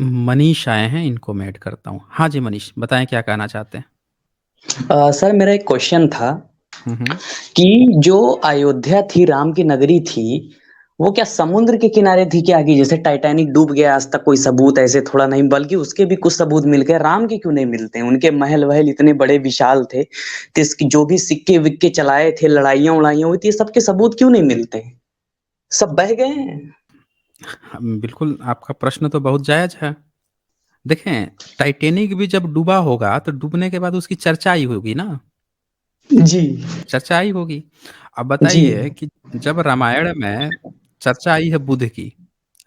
मनीष आए हैं, इनको मैं ऐड करता हूँ। हाँ जी, मनीष बताएँ क्या कहना चाहते हैं? सर मेरा एक क्वेश्चन था हुँ, हुँ। कि जो अयोध्या थी, राम की नगरी थी, वो क्या समुद्र के किनारे थी क्या? कि जैसे टाइटैनिक डूब गया आज तक कोई सबूत ऐसे थोड़ा नहीं, बल्कि उसके भी कुछ सबूत मिल गए, राम के क्यों नहीं मिलते हैं? उनके महल-वहल इतने बड़े विशाल थे, तो इसकी जो भी सिक्के-विक्के चलाए थे, लड़ाइयाँ-वड़ाइयाँ हुई थी, ये सब के सबूत क्यों नहीं मिलते हैं? सब बह गए हैं। बिल्कुल, आपका प्रश्न तो बहुत जायज़ है। देखें, टाइटैनिक भी जब डूबा होगा, तो डूबने के बाद उसकी चर्चा ही होगी ना, जी, चर्चा ही होगी। अब जी, बताइए कि जब रामायण में चर्चा आई है बुध की,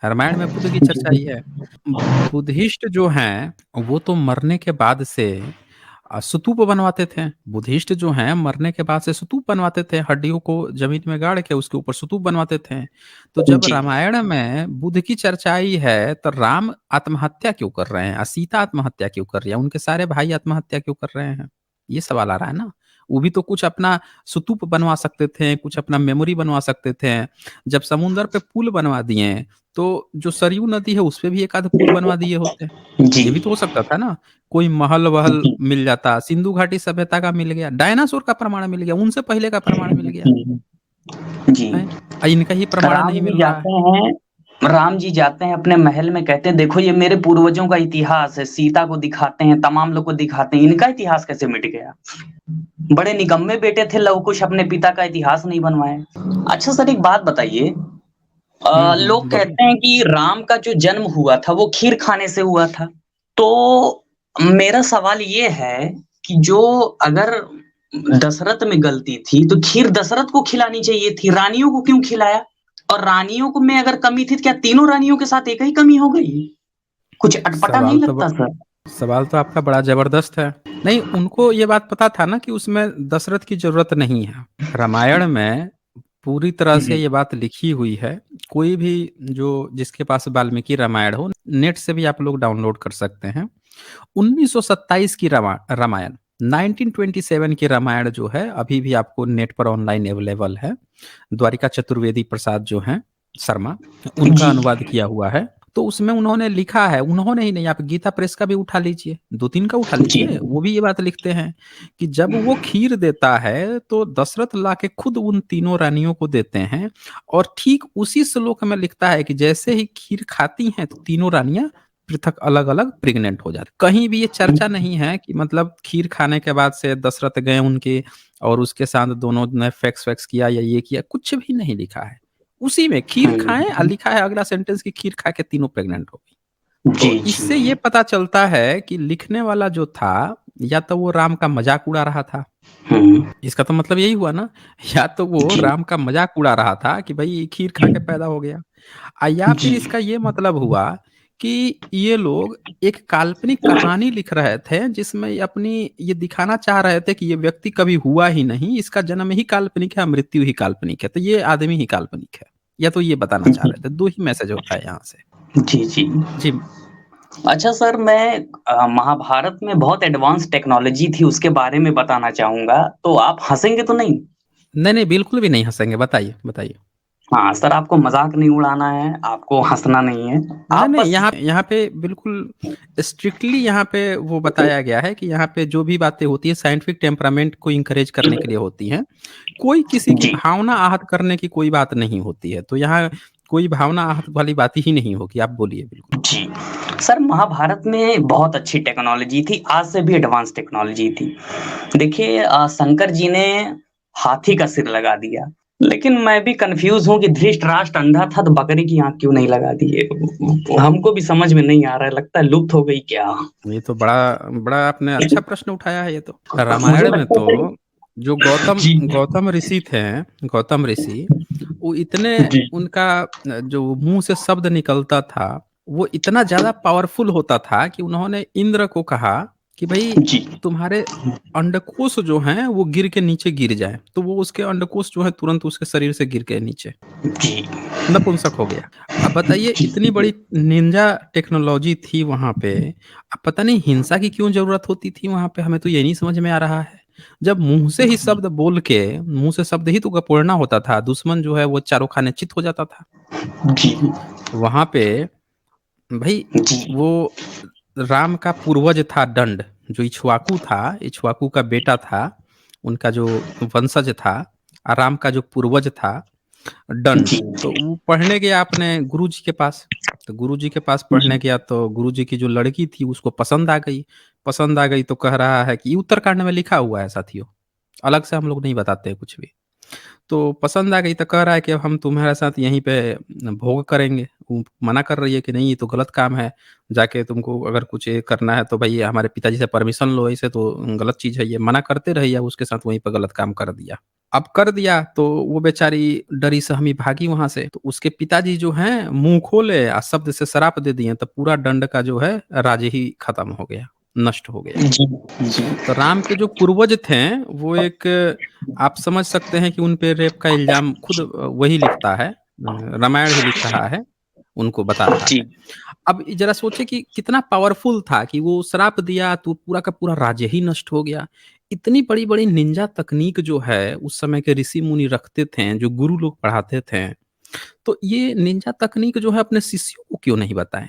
रामायण में बुध की चर्चा आई है। बुद्धिस्ट जो हैं, वो तो मरने के बाद से स्तूप बनवाते थे। बुद्धिस्ट जो हैं, मरने के बाद से स्तूप बनवाते थे, हड्डियों को ज़मीन में गाड़ के उसके ऊपर स्तूप बनवाते थे। तो जब जी, रामायण में बुध की चर्चा आई है, तो राम आत्महत्या क्यों कर रहे हैं? सीता आत्महत्या क्यों कर रही है? उनके सारे भाई आत्महत्या क्यों कर रहे हैं? ये सवाल आ रहा है ना। वो भी तो कुछ अपना स्तूप बनवा सकते थे, कुछ अपना मेमोरी बनवा सकते थे। जब समुद्र पे पुल बनवा दिए, तो जो सरयू नदी है, उस पे भी एक आध पुल बनवा दिए होते। जी, ये भी तो हो सकता था ना। कोई महल-वहल जी, मिल जाता, सिंधु घाटी सभ्यता का मिल गया, डायनासोर का प्रमाण मिल गया, उनसे पहले का प्रमाण मिल गया, जी, जी। हैं? इनका ही प्रमाण राम नहीं जी मिल रहा है। जाते हैं राम जी जाते हैं अपने महल में, कहते हैं देखो ये मेरे पूर्वजों का इतिहास है, सीता को दिखाते हैं, तमाम लोग को दिखाते हैं, इनका इतिहास कैसे मिट गया? बड़े निकम्मे बेटे थे लव कुश, अपने पिता का इतिहास नहीं बनवाए। अच्छा सर एक बात बताइए, लोग बोलिए। कहते हैं कि राम का जो जन्म हुआ था वो खीर खाने से हुआ था। तो मेरा सवाल ये है कि जो अगर दशरथ में गलती थी, तो खीर दशरथ को खिलानी चाहिए थी, रानियों को क्यों खिलाया? और रानियों को में अगर कमी थी, तो क्या तीनों रानियों के साथ एक ही कमी हो गई? कुछ अटपटा नहीं सवाल तो ब लगता सर? सवाल तो आपका बड़ा ज़बरदस्त है। नहीं, उनको ये बात पता था ना कि उसमें दशरथ की ज़रूरत नहीं है। रामायण में पूरी तरह से जी, ये बात लिखी हुई है। कोई भी जो जिसके पास वाल्मीकि रामायण हो, नेट से भी आप लोग डाउनलोड कर सकते हैं। 1927 की रामायण 1927 की रामायण जो है, अभी भी आपको नेट पर ऑनलाइन अवेलेबल है। द्वारिका चतुर्वेदी प्रसाद जो हैं शर्मा, उनका जी, अनुवाद किया हुआ है। तो उसमें उन्होंने लिखा है, उन्होंने ही नहीं, आप गीता प्रेस का भी उठा लीजिए, 2-3 का उठा जी, लीजिए, वो भी ये बात लिखते हैं कि जब वो खीर देता है, तो दशरथ लाके खुद उन तीनों रानियों को देते हैं। और ठीक उसी श्लोक में लिखता है कि जैसे ही खीर खाती हैं, तो तीनों रानियाँ पृथक अलग-अलग प्रेग्नेंट हो जाती। कहीं भी ये चर्चा नहीं है कि मतलब खीर खाने के बाद से दशरथ गए उनके और उसके साथ दोनों ने सेक्स-वेक्स किया या ये किया, कुछ भी नहीं लिखा है। उसी में खीर खाएँ लिखा है अगला सेंटेंस कि खीर खा के तीनों प्रेग्नेंट हो गई। जी, तो जी, इससे ये पता चलता है कि लिखने वाला जो था, या तो वो राम का मज़ाक उड़ा रहा था, हुँ, इसका तो मतलब यही हुआ ना, या तो वो जी, राम का मज़ाक उड़ा रहा था कि भई खीर खा के पैदा हो गया। या फिर जी, इसका ये मतलब हुआ कि ये लोग एक काल्पनिक कहानी लिख रहे थे, जिसमें ये अपनी ये दिखाना चाह रहे थे कि ये व्यक्ति कभी हुआ ही नहीं, इसका जन्म ही काल्पनिक है, मृत्यु ही काल्पनिक है, तो ये आदमी ही काल्पनिक है। या तो ये बताना चाह जी, रहे थे, 2 ही मैसेज होता है यहाँ से। जी, जी। जी। अच्छा सर मैं महाभारत में बहुत एडवांस टेक्नोलॉजी थी उसके बारे में बताना चाहूँगा, तो आप हँसेंगे तो नहीं? नहीं, नहीं, बिल्कुल भी नहीं हँसेंगे, बताइए, बताइए। हाँ, सर आपको मज़ाक नहीं उड़ाना है, आपको हँसना नहीं है। नहीं, आप नहीं, बस यहाँ यहाँ पे बिल्कुल स्ट्रिक्टली यहाँ पे वो बताया गया है कि यहाँ पे जो भी बातें होती हैं, साइंटिफिक टेम्परामेंट को एनकरेज करने के लिए होती हैं। कोई किसी की जी, भावना आहत करने की कोई बात नहीं होती है। तो यहाँ कोई भावना आहत वाली बात ही नहीं होगी। आप बोलिए बिल्कुल। जी। सर महाभारत में बहुत अच्छी टेक्नोलॉजी थी, आज से भी एडवांस टेक्नोलॉजी थी। देखिए शंकर जी ने हाथी का सिर लगा दिया, लेकिन मैं भी कन्फ्यूज़ हूँ कि धृतराष्ट्र अंधा था तो बकरी की आँख क्यों नहीं लगा दिए? हमको भी समझ में नहीं आ रहा है, लगता है लुप्त हो गई क्या? ये तो बड़ा बड़ा आपने अच्छा प्रश्न उठाया है ये तो। मुझे रामायण में लगता तो है जो गौतम जी, गौतम ऋषि थे, गौतम ऋषि, वो इतने जी, उनका जो मुँह से शब्द निकलता था, वो इतना ज़्यादा पावरफुल होता था कि उन्होंने इंद्र को कहा कि भई जी, तुम्हारे अंडकोश जो हैं वो गिर के नीचे गिर जाएँ। तो वो उसके अंडकोश जो है तुरंत उसके शरीर से गिर गए नीचे। जी, नपुंसक हो गया। अब बताइए इतनी बड़ी निंजा टेक्नोलॉजी थी वहाँ पे, अब पता नहीं हिंसा की क्यों ज़रूरत होती थी वहाँ पे, हमें तो ये नहीं समझ में आ रहा है। जब मुँह से ही शब्द बोल के मुँह से शब्द ही तो बोलना होता था, दुश्मन जो है वो चारों खाने चित हो जाता था। जी, वहाँ पे भाई जी, वो राम का पूर्वज था दंड, जो इक्ष्वाकु था, इक्ष्वाकु का बेटा था, उनका जो वंशज था, राम का जो पूर्वज था दंड। जी, तो वो पढ़ने गया अपने गुरु जी के पास। तो गुरु जी के पास पढ़ने जी, गया तो गुरु जी की जो लड़की थी उसको पसंद आ गई। पसंद आ गई तो कह रहा है कि ये उत्तरकांड में लिखा हुआ है साथियों, अलग से हम लोग नहीं बताते हैं कुछ भी। तो पसंद आ गई तो कह रहा है कि अब हम तुम्हारे साथ यहीं पे भोग करेंगे। वो मना कर रही है कि नहीं, ये तो गलत काम है, जाके तुमको अगर कुछ ये करना है तो भाई हमारे पिताजी से परमिशन लो, ऐसे तो गलत चीज़ है ये, मना करते रही, या उसके साथ वहीं पर गलत काम कर दिया। अब कर दिया तो वो बेचारी डरी सहमी भागी वहां से। तो उसके पिताजी जो हैं मुंह खोले आ शब्द से श्राप दे दिए, तो पूरा दंड का जो है राज ही खत्म हो गया, नष्ट हो गया। जी, जी, तो राम के जो पूर्वज थे वो एक, आप समझ सकते हैं कि उन पे रेप का इल्जाम खुद वही लिखता है, रामायण ही लिख रहा है, उनको बता रहा जी, है। अब जरा सोचे कि कितना पावरफुल था कि वो श्राप दिया तो पूरा का पूरा राज्य ही नष्ट हो गया। इतनी बड़ी बड़ी निंजा तकनीक जो है उस समय के ऋषि मुनि रखते थे, जो गुरु लोग पढ़ाते थे, तो ये निंजा तकनीक जो है अपने शिष्यों को क्यों नहीं बताएं?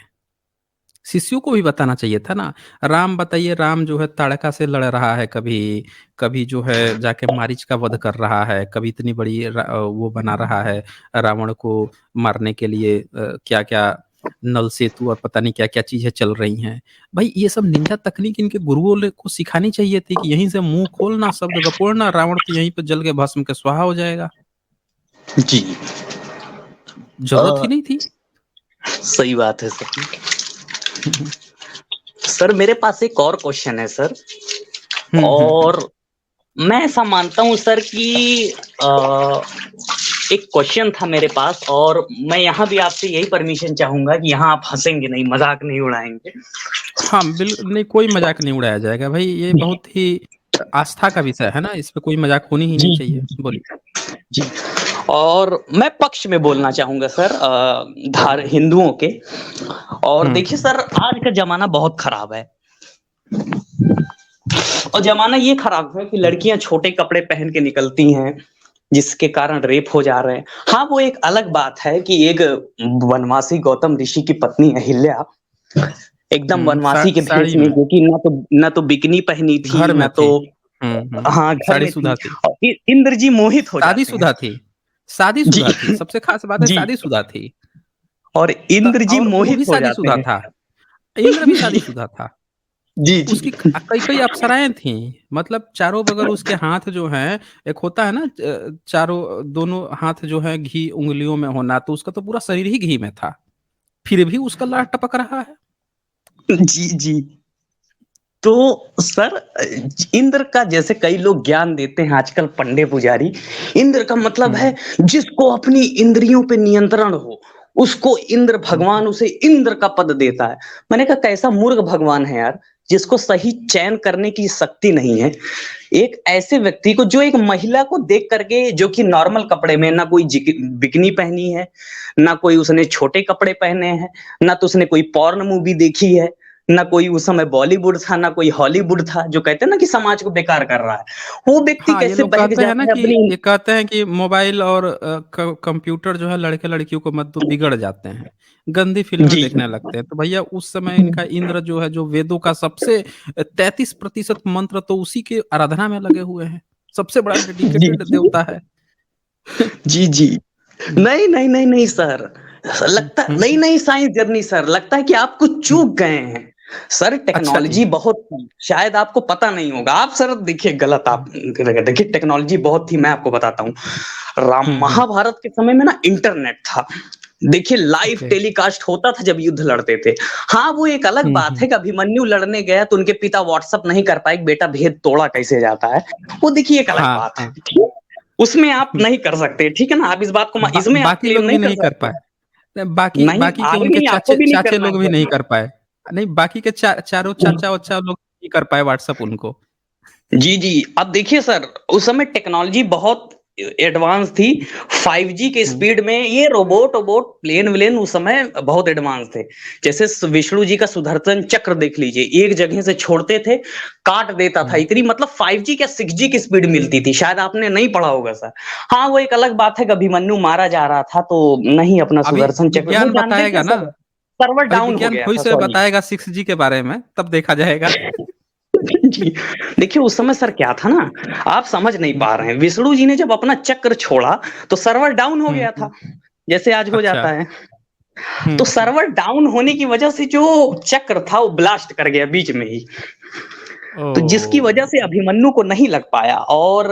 शिष्यों को भी बताना चाहिए था ना। राम बताइए, राम जो है ताड़का से लड़ रहा है, कभी कभी जो है जाके मारीच का वध कर रहा है, कभी इतनी बड़ी वो बना रहा है रावण को मारने के लिए, क्या क्या नल सेतु और पता नहीं क्या क्या चीजें चल रही हैं। भाई ये सब निंजा तकनीक इनके गुरुओं को सिखानी चाहिए थी कि यहीं से मुंह खोलना, शब्द गपोड़ना, रावण तो यहीं पे जल के भस्म के स्वाहा हो जाएगा। जी। जरूरत ही नहीं थी। सही बात है सर। सर मेरे पास एक और क्वेश्चन है सर। हम्म। और मैं ऐसा मानता हूँ सर कि एक क्वेश्चन था मेरे पास, और मैं यहाँ भी आपसे यही परमिशन चाहूंगा कि यहाँ आप हंसेंगे नहीं, मजाक नहीं उड़ाएंगे। हाँ, बिल्कुल नहीं, कोई मज़ाक नहीं उड़ाया जाएगा भाई, ये बहुत ही आस्था का विषय है ना, इस पे कोई मज़ाक होनी ही जी, नहीं चाहिए। बोलिए। जी। और मैं पक्ष में बोलना चाहूंगा सर, धार हिंदुओं के। और हुँ, देखिए सर, आज का जमाना बहुत खराब है। और जमाना ये खराब है कि लड़कियां छोटे कपड़े पहन के निकलती हैं, जिसके कारण रेप हो जा रहे हैं। हाँ, वो एक अलग बात है कि एक वनवासी गौतम ऋषि की पत्नी अहिल्या एकदम हुँ, वनवासी के भेष साड़ी में, में, जो कि ना तो बिकनी पहनी थी, घर ना में तो थी। हाँ घर में थी। शादीशुदा थी, और इंद्र जी मोहित हो जाते हैं। शादीशुदा थी, जी, शादीशुदा थी, सबसे ख़ास बात है जी। शादीशुदा थी। और इंद्र जी और वो मोहित भी हो जाते शादीशुदा हैं। था, इंद्र भी जी, शादीशुदा था। जी, जी, उसकी कई-कई अप्सराएँ थीं, मतलब चारों बगल उसके हाथ जो हैं, एक होता है ना चारों दोनों हाथ जो हैं घी उँगलियों में होना, तो उसका तो पूरा शरीर ही घी में था, फिर भी उसका लार टपक रहा है। जी, जी। तो सर, इंद्र का जैसे कई लोग ज्ञान देते हैं आजकल पंडे पुजारी, इंद्र का मतलब है हुँ, जिसको अपनी इंद्रियों पे नियंत्रण हो, उसको इंद्र हुँ, भगवान उसे इंद्र का पद देता है। मैंने कहा कैसा मूर्ख भगवान है यार, जिसको सही चयन करने की शक्ति नहीं है। एक ऐसे व्यक्ति को, जो एक महिला को देख करके, जो कि नॉर्मल कपड़े में, ना कोई बिकनी पहनी है, ना कोई उसने छोटे कपड़े पहने हैं, ना तो उसने कोई पॉर्न मूवी देखी है, ना कोई उस समय बॉलीवुड था, ना कोई हॉलीवुड था, जो कहते हैं ना कि समाज को बेकार कर रहा है। वो व्यक्ति हाँ, ये कैसे लोग बहक कहते हैं ना जाता है कि अपनी। ये कहते हैं कि मोबाइल और कंप्यूटर जो है लड़के-लड़कियों को मत दो, बिगड़ जाते हैं। गंदी फ़िल्में जी, देखने लगते हैं। तो भैया उस समय इनका इंद्र जो है, जो वेदों का सबसे 33% मंत्र तो उसी के आराधना में लगे हुए हैं। सबसे बड़ा जी, डेडिकेटेड जी, देवता है। जी, जी। हुँ, नहीं, नहीं, नहीं, नहीं सर। हुँ, लगता हुँ, नई नई साइंस जर्नी सर, लगता है कि आप कुछ हुँ। चूक गए हैं। सर अच्छा जी। टेक्नोलॉजी बहुत थी, शायद आपको पता नहीं होगा। आप सर देखिए, गलत आप हुँ, देखिए, टेक्नोलॉजी बहुत थी, मैं आपको बताता हूँ। राम हुँ, हुँ। महाभारत के समय में ना इंटरनेट था। देखिए लाइव ओके। टेलीकास्ट होता था जब युद्ध लड़ते थे। हाँ, वो एक अलग हुँ, बात हुँ, है कि अभिमन्यु लड़ने गया तो उनके पिता व्हाट्सएप नहीं कर पाए कि बेटा भेद तोड़ा कैसे जाता है। वो देखिए एक अलग हाँ, बात है। हाँ। ठीक है? उसमें आप हुँ, नहीं कर सकते, ठीक है ना? आप इस बात को इसमें आप बाकी क्लेम लोग भी नहीं कर नहीं कर सकते। पाए। बाकी नहीं, बाकी के आगे उनके नहीं, आपको चाचे भी नहीं चाचे करना लोग है भी नहीं सर। कर पाए। नहीं, बाकी के चारों चाचा-वाचा लोग नहीं कर पाए व्हाट्सएप उनको। जी, जी। अब देखिए सर, उस समय टेक्नोलॉजी बहुत एडवांस थी। 5G के हुँ, स्पीड में ये रोबोट-वोबोट, प्लेन-व्लेन उस समय बहुत एडवांस थे। जैसे विष्णु जी का सुदर्शन चक्र देख लीजिए, एक जगह से छोड़ते थे, काट देता था। हुँ। इतनी मतलब 5G क्या 6G की स्पीड मिलती थी। शायद आपने नहीं पढ़ा होगा सर। हाँ, वो एक अलग बात है कि अभिमन्यु मारा जा रहा था तो नहीं अपना अभी सुदर्शन चक्र वो विज्ञान जानते थे बताएगा ना, सब। सर्वर भाई डाउन हो विज्ञान गया थोड़ी था, से सॉरी। बताएगा 6G के बारे में, तब देखा जाएगा। जी, देखिए उस समय सर क्या था ना, आप समझ नहीं हुँ, पा रहे हैं, विष्णु जी ने जब अपना चक्र छोड़ा तो सर्वर डाउन हो हुँ, गया हुँ। था, जैसे आज हो अच्छा। जाता है। हुँ, तो हुँ। सर्वर डाउन होने की वजह से जो चक्र था वो ब्लास्ट कर गया बीच में ही। तो जिसकी वजह से ओह! अभिमन्यु को नहीं लग पाया, और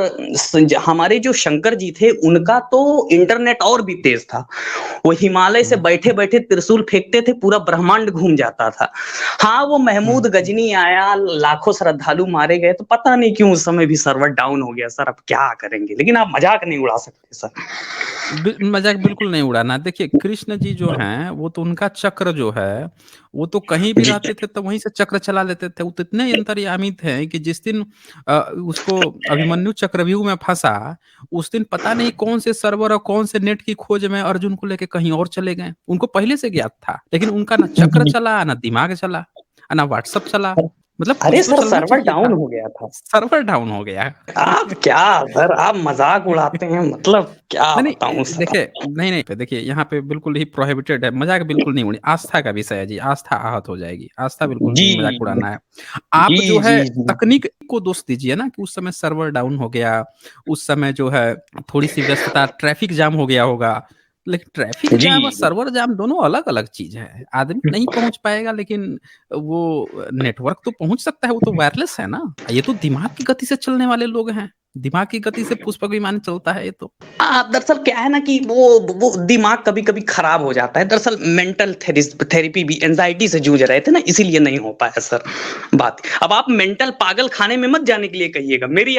हमारे जो शंकर जी थे उनका तो इंटरनेट और भी तेज था। वो हिमालय से हुँ, बैठे बैठे त्रिशूल फेंकते थे, पूरा ब्रह्मांड घूम जाता था। हाँ, वो हुँ, महमूद हुँ। गजनी आया, लाखों श्रद्धालु मारे गए, तो पता नहीं क्यों उस समय भी सर्वर डाउन हो गया सर, अब क्या करेंगे, लेकिन आप मजाक नहीं उड़ा सकते सर। मज़ाक बिल्कुल नहीं उड़ाना। देखिए, कृष्ण जी जो हैं, वो तो उनका चक्र जो है, वो तो कहीं भी जी। रहते थे तो वहीं से चक्र चला लेते थे। वो तो इतने अंतर्यामी थे कि जिस दिन उसको अभिमन्यु चक्रव्यूह में फँसा, उस दिन पता नहीं कौन से सर्वर और कौन से नेट की खोज में अर्जुन को लेके कहीं और चले गए। उनको पहले से ज्ञात था, लेकिन उनका ना चक्र जी। चला, ना दिमाग चला, ना व्हाट्सएप चला। मतलब अरे कुछ तो सर, चलना सर्वर चाहिए डाउन था। हो गया था। सर्वर डाउन हो गया। आप क्या सर, आप मजाक उड़ाते हैं, मतलब क्या नहीं, नहीं बताऊं सर। देखिए नहीं, नहीं देखिए यहाँ पे बिल्कुल ही प्रोहिबिटेड है, मज़ाक बिल्कुल नहीं उड़ी आस्था का विषय है जी, आस्था आहत हो जाएगी, आस्था बिल्कुल जी नहीं मज़ाक उड़ाना है। जी आप जो जी है जी। तकनीक को दोष दीजिए ना कि उस समय सर्वर डाउन हो गया, उस समय जो है थोड़ी-सी व्यस्तता, ट्रैफिक जाम हो गया होगा। लेकिन ट्रैफिक जी। जाम और सर्वर जाम दोनों अलग-अलग चीज़ है। आदमी नहीं पहुँच पाएगा लेकिन वो नेटवर्क तो पहुँच सकता है, वो तो वायरलेस है ना। ये तो दिमाग की गति से चलने वाले लोग हैं, दिमाग की गति से पुष्पक विमान चलता है ये तो। दरअसल क्या है ना कि वो दिमाग कभी-कभी खराब हो जाता है। दरअसल मेंटल थेरेपी भी एंग्ज़ायटी से जूझ रहे थे ना, इसीलिए नहीं हो पाया सर बात। अब आप मेंटल पागल खाने में मत जाने के लिए कहिएगा। मेरी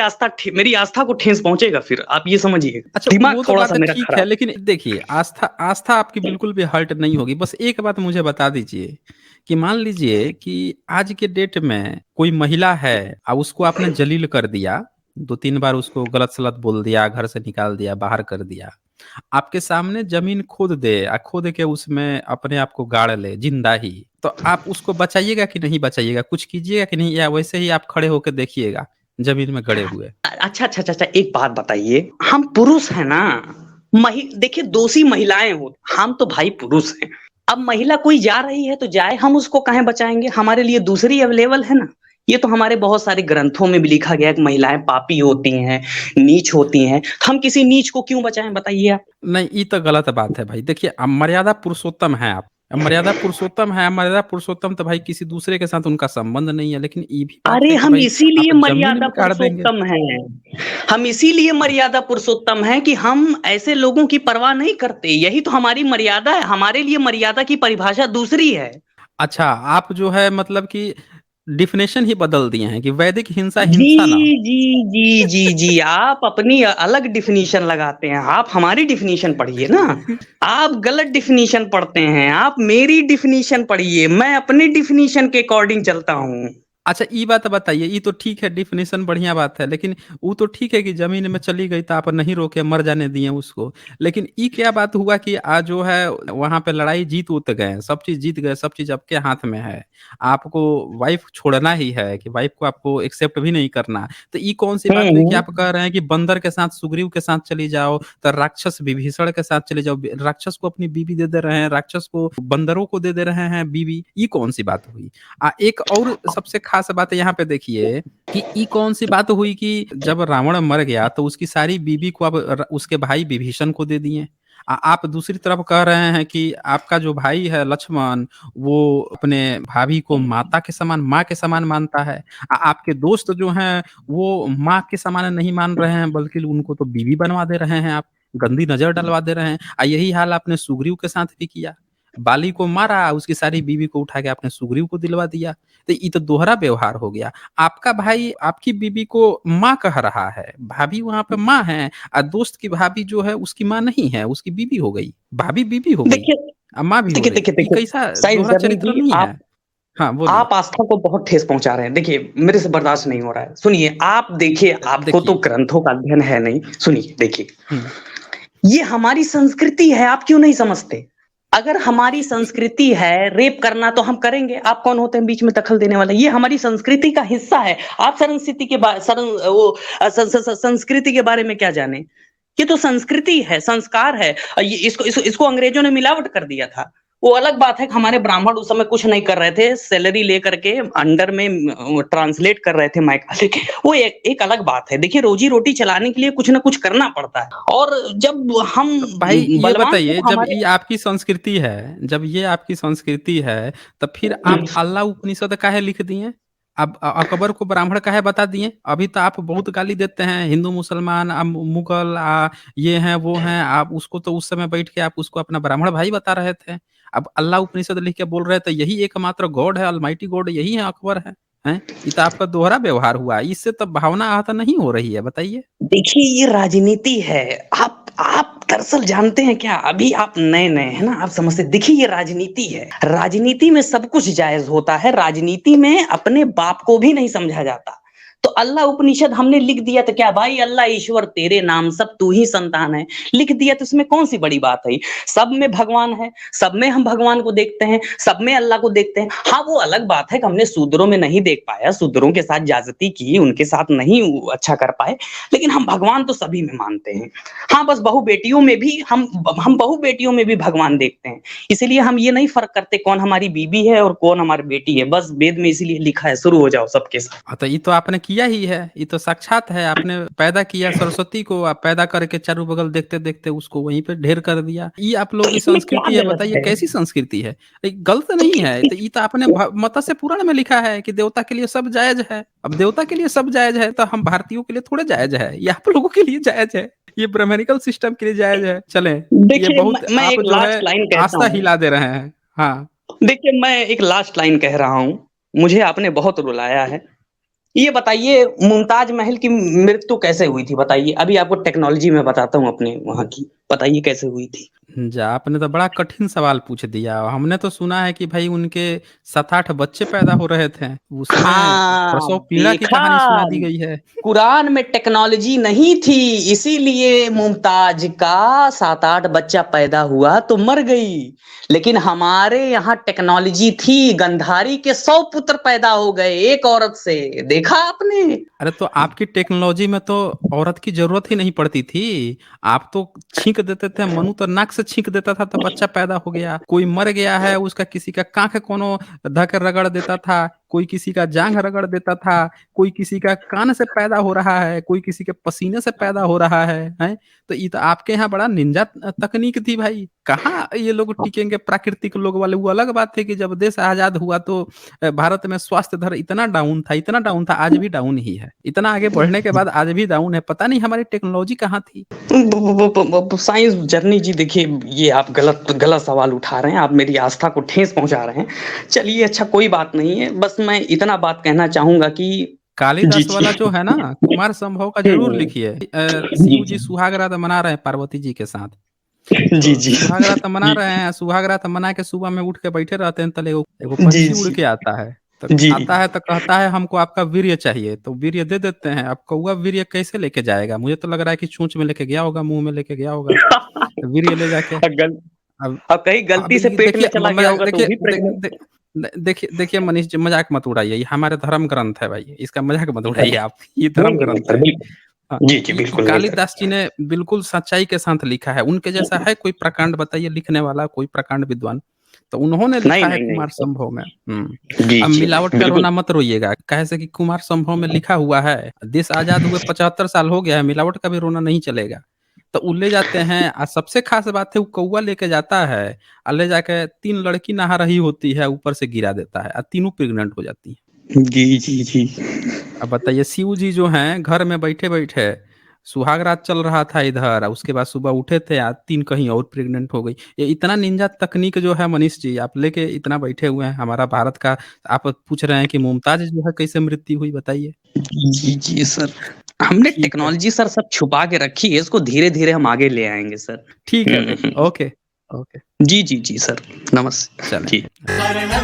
आस्था को ठेस पहुँचेगा फिर, आप ये समझिए। अच्छा, दिमाग वो तो थोड़ा-सा बात मेरा ठीक है, खराब। लेकिन देखिए आस्था आस्था आपकी बिल्कुल भी हर्ट नहीं होगी। बस एक बात मुझे बता दीजिए कि मान लीजिए कि आज के डेट में कोई महिला है उसको आपने जलील कर दिया, 2-3 बार उसको गलत-सलत बोल दिया, घर से निकाल दिया, बाहर कर दिया। आपके सामने ज़मीन खोद दे खोद के उसमें अपने आप को गाड़ ले, ज़िंदा ही, तो आप उसको बचाइएगा कि नहीं बचाइएगा? कुछ कीजिएगा कि नहीं या वैसे ही आप खड़े होके देखिएगा, ज़मीन में गड़े हुए? अच्छा, अच्छा, अच्छा, अच्छा, एक बात बताइए, हम पुरुष हैं ना, देखिए दोषी महिलाएँ हो, हम तो भाई पुरुष हैं। अब महिला कोई जा रही है तो जाए, हम उसको काहे बचाएँगे? हमारे लिए दूसरी अवेलेबल है ना। ये तो हमारे बहुत सारे ग्रंथों में भी लिखा गया है कि महिलाएँ पापी होती हैं, नीच होती हैं। हम किसी नीच को क्यों बचाएँ बताइए आप? नहीं, ये तो गलत बात है भाई। देखिए, मर्यादा पुरुषोत्तम हैं आप। मर्यादा पुरुषोत्तम तो भाई किसी दूसरे के साथ उनका संबंध नहीं है। लेकिन ये भी बात अरे है कि हम भाई इसीलिए आप ज़मीन मर्यादा में गाड़ देंगे। पुरुषोत्तम हैं। हम इसीलिए मर्यादा पुरुषोत्तम हैं कि हम ऐसे लोगों की परवाह नहीं करते। यही तो हमारी मर्यादा है। हमारे लिए मर्यादा की परिभाषा दूसरी है। अच्छा, आप जो है मतलब कि डेफ़िनेशन ही बदल दिए हैं कि वैदिक हिंसा, जी, हिंसा ना हो। जी, जी, जी, जी। आप अपनी अलग डेफ़िनिशन लगाते हैं। आप हमारी डेफ़िनिशन पढ़िए ना। आप गलत डेफ़िनिशन पढ़ते हैं। आप मेरी डेफ़िनिशन पढ़िए। मैं अपनी डेफ़िनिशन के अकॉर्डिंग चलता हूँ। अच्छा, ये बात बताइए, ये तो ठीक है डेफ़िनिशन बढ़िया बात है, लेकिन वो तो ठीक है कि ज़मीन में चली गई तो आप नहीं रोके, मर जाने दिए उसको। लेकिन ये क्या बात हुआ कि आज जो है वहाँ पे लड़ाई जीत-उत गए, सब चीज़ जीत गए, सब चीज़ आपके हाथ में है। आपको वाइफ़ छोड़ना ही है कि वाइफ़ को आपको एक्सेप्ट भी नहीं करना। तो ये कौन-सी हुँ, बात हुई कि आप हुँ। कह रहे हैं कि बंदर के साथ सुग्रीव के साथ चली जाओ, तो राक्षस विभीषण के साथ चले जाओ। राक्षस को अपनी बीवी दे दे रहे हैं, राक्षस को बंदरों को दे दे रहे हैं बीवी, ये कौन-सी बात हुई? एक और सबसे ख़ास बात यहाँ पे देखिए कि ये कौन-सी बात हुई कि जब रावण मर गया तो उसकी सारी बीबी को अब उसके भाई विभीषण को दे दिए। आप दूसरी तरफ कह रहे हैं कि आपका जो भाई है लक्ष्मण, वो अपने भाभी को माता के समान, माँ के समान मानता है। आपके दोस्त जो हैं, वो माँ के समान नहीं मान रहे हैं बल्कि उनको तो बीवी बनवा दे रहे हैं आप, गंदी नज़र डलवा दे रहे हैं। यही हाल आपने सुग्रीव के साथ भी किया। बाली को मारा, उसकी सारी बीवी को उठा के आपने सुग्रीव को दिलवा दिया। तो ये तो दोहरा व्यवहार हो गया। आपका भाई आपकी बीवी को माँ कह रहा है, भाभी वहाँ पे माँ है दोस्त की भाभी जो है उसकी माँ नहीं है, उसकी बीवी हो गई। भाभी बीवी हो गई, देखिए माँ भी हो देखिए, गई। देखिए, ये देखिए, कैसा साइंस दोहरा जर्नी चरित्र जी, नहीं है? हाँ, बोलिए। आप आस्था को बहुत ठेस पहुँचा रहे हैं। देखिए, मेरे से बर्दाश्त नहीं हो रहा है। सुनिए, आप देखिए, आपको तो देखिए ग्रंथों का अध्ययन है नहीं। सुनिए, देखिए, हुँ, ये हमारी संस्कृति है, आप क्यों नहीं समझते? अगर हमारी संस्कृति है, रेप करना तो हम करेंगे। आप कौन होते हैं बीच में दखल देने वाले? ये हमारी संस्कृति का हिस्सा है। आप संस्कृति के बा सरन वो अ, स स स संस्कृति के बारे में क्या जाने? ये तो संस्कृति है, संस्कार है। ये इसको अंग्रेजों ने मिलावट कर दिया था। वो अलग बात है कि हमारे ब्राह्मण उस समय कुछ नहीं कर रहे थे, सैलरी लेकर के अंडर में ट्रांसलेट कर रहे थे माइक लेके, वो एक अलग बात है। देखिए रोजी-रोटी चलाने के लिए कुछ ना कुछ करना पड़ता है और जब हम तो भाई ये बलवान थे बताइए, तो जब हमारे ये आपकी संस्कृति है, जब ये आपकी संस्कृति है, तब फिर आप अल्लाह उपनिषद काहे लिख दिए? अब अकबर को ब्राह्मण काहे बता दिए? अभी तो आप बहुत गाली देते हैं, हिंदू मुसलमान, मुगल, ये हैं वो हैं, आप उसको तो उस समय बैठ के आप उसको अपना ब्राह्मण भाई बता रहे थे। अब अल्लाह उपनिषद लिख के बोल रहे थे यही एकमात्र गॉड है, अलमाइटी गॉड यही है, अकबर है। हैं? ये तो आपका दोहरा व्यवहार हुआ, इससे तो भावना आहत नहीं हो रही है, बताइए? देखिए ये राजनीति है। आप दरअसल जानते हैं क्या? अभी आप नए-नए हैं ना, आप समझते देखिए ये राजनीति है। राजनीति में सब कुछ जायज़ होता है। राजनीति में अपने बाप को भी नहीं समझा जाता। तो अल्लाह उपनिषद हमने लिख दिया तो क्या भाई अल्लाह ईश्वर तेरे नाम सब तू ही संतान है। लिख दिया तो इसमें कौन-सी बड़ी बात है? सब में भगवान है, सब में हम भगवान को देखते हैं, सब में अल्लाह को देखते हैं। हाँ, वो अलग बात है कि हमने शूद्रों में नहीं देख पाया, शूद्रों के साथ ज्यादती की, उनके साथ नहीं अच्छा कर पाए। लेकिन हम भगवान तो सभी में मानते हैं। हाँ, बस बहु-बेटियों में भी हम बहु-बेटियों में भी भगवान देखते हैं। इसीलिए हम ये नहीं फ़र्क करते कौन हमारी बीबी है और कौन हमारी बेटी है। बस वेद में इसीलिए लिखा है शुरू हो जाओ सबके साथ। हाँ, तो ये तो आपने किया ही है, ये तो साक्षात है, आपने पैदा किया सरस्वती को, आप पैदा करके चारों बगल देखते-देखते उसको वहीं पे ढेर कर दिया। ये आप तो लोगों की इसमें क्या संस्कृति है, गलत बताइए है? कैसी संस्कृति है? ये गलत नहीं है, तो ये तो आपने मत्स्य पुराण में लिखा है कि देवता के लिए सब जायज़ है। अब देवता के लिए सब जायज़ है, तो हम भारतीयों के लिए थोड़े जायज़ है, ये आप लोगों के लिए जायज़ है, ये ब्राह्मणिकल सिस्टम के लिए जायज़ है। चलें, ये देखिए बहुत मैं आप एक जो है लास्ट लाइन कहता आस्था हूँ। हिला दे रहे हैं। हाँ। देखिए मैं एक लास्ट लाइन कह रहा हूँ। मुझे आपने बहुत रुलाया है। ये बताइए मुमताज महल की मृत्यु कैसे हुई थी बताइए? अभी आपको टेक्नोलॉजी में बताता हूँ अपने वहाँ की। बताइए कैसे हुई थी? जा आपने तो बड़ा कठिन सवाल पूछ दिया। हमने तो सुना है कि भाई उनके 7-8 बच्चे पैदा हो रहे थे। उसमें हाँ, प्रसव पीड़ा की देखा कहानी सुना दी गई है। कुरान में टेक्नोलॉजी नहीं थी, इसीलिए मुमताज का 7-8 बच्चा पैदा हुआ तो मर गई। लेकिन हमारे यहाँ टेक्नोलॉजी थी, गंधारी के 100 पुत्र पैदा हो गए एक औरत से। देखा आपने? अरे तो आपकी टेक्नोलॉजी में तो औरत की ज़रूरत ही नहीं पड़ती थी। आप तो छींक देते थे, मनु तो नाक से छींक देता था तो बच्चा पैदा हो गया। कोई मर गया है उसका किसी का काँख कोनो धक रगड़ देता था, कोई किसी का जाँघ रगड़ देता था, कोई किसी का कान से पैदा हो रहा है, कोई किसी के पसीने से पैदा हो रहा है, हैं? तो ये तो आपके यहाँ बड़ा निंजा तकनीक थी भाई। कहाँ ये लोग टिकेंगे प्राकृतिक लोग वाले, वो अलग बात है कि जब देश आज़ाद हुआ तो भारत में स्वास्थ्य दर इतना डाउन था, आज भी डाउन ही है। इतना आगे बढ़ने के बाद आज भी डाउन है। पता नहीं हमारी टेक्नोलॉजी कहाँ थी? साइंस जर्नी जी देखिए ये आप गलत गलत सवाल उठा रहे हैं, आप मेरी आस्था को ठेस पहुँचा रहे हैं। चलिए अच्छा कोई बात नहीं है, बस मैं इतना बात कहना चाहूँगा कि जी, कालिदास जी। वाला जो है ना, कुमार संभव का ज़रूर हुँ, लिखिए। जी, शिव जी जी। सुहाग रात मना रहे हैं पार्वती जी के साथ। जी, तो जी। सुहाग रात मना जी, रहे हैं, सुहाग रात मना के सुबह में उठ के बैठे रहते हैं, तले एगो एगो जी, पंछी उड़ जी। के आता है। तो जी। आता है तो कहता है हमको आपका वीर्य चाहिए, तो वीर्य दे देते हैं। अब कौवा वीर्य कैसे लेके जाएगा? मुझे तो लग रहा है कि चोंच में लेके गया होगा, मुँह में लेके गया होगा। वीर्य ले जाके गल अब अब कहीं अब गलती से ये पेट में देखिए चला गया होगा तो वो देखिए भी प्रेग्नेंट देखिए मनीष जी, मज़ाक मत उड़ाइए, ये हमारे धर्म ग्रंथ है भाई, इसका मज़ाक मत उड़ाइए आप, ये नहीं, धर्म नहीं, नहीं ग्रंथ सर, है। बिल्कुल। हाँ, जी, जी, ये बिल्कुल नहीं सर। कालिदास जी ने बिल्कुल सच्चाई के साथ लिखा है, उनके जैसा है कोई प्रकांड बताइए लिखने वाला, कोई प्रकांड विद्वान? तो उन्होंने नहीं, लिखा है नहीं, नहीं कुमार सर। संभव में। जी, अब जी, मिलावट का बिल्कुल। रोना मत रोइएगा, काहे से कि कुमार संभव में लिखा हुआ है, देश आज़ाद हुए 75 साल हो गया है, मिलावट का भी रोना नहीं चलेगा। तो वो ले जाते हैं, सबसे ख़ास बात है वो कौवा लेके जाता है, ले जाके 3 लड़की नहा रही होती है, ऊपर से गिरा देता है, तीनों प्रेग्नेंट हो जाती हैं। जी, जी, जी। अब बताइए शिव जी जो हैं घर में बैठे-बैठे सुहाग रात चल रहा था इधर, उसके बाद सुबह उठे थे 3 कहीं और प्रेग्नेंट हो गई। ये इतना निंजा तकनीक जो है मनीष जी आप लेके इतना बैठे हुए हैं हमारा भारत का, आप पूछ रहे हैं कि मुमताज़ जो है कैसे मृत्यु हुई बताइए? जी, जी सर। हमने ठीक है, टेक्नोलॉजी सर सब छुपा के रखी है, इसको धीरे-धीरे हम आगे ले आएँगे सर। ठीक है हुँ, फिर। हुँ। ओके, ओके, जी, जी, जी सर। चलें जी। फिर।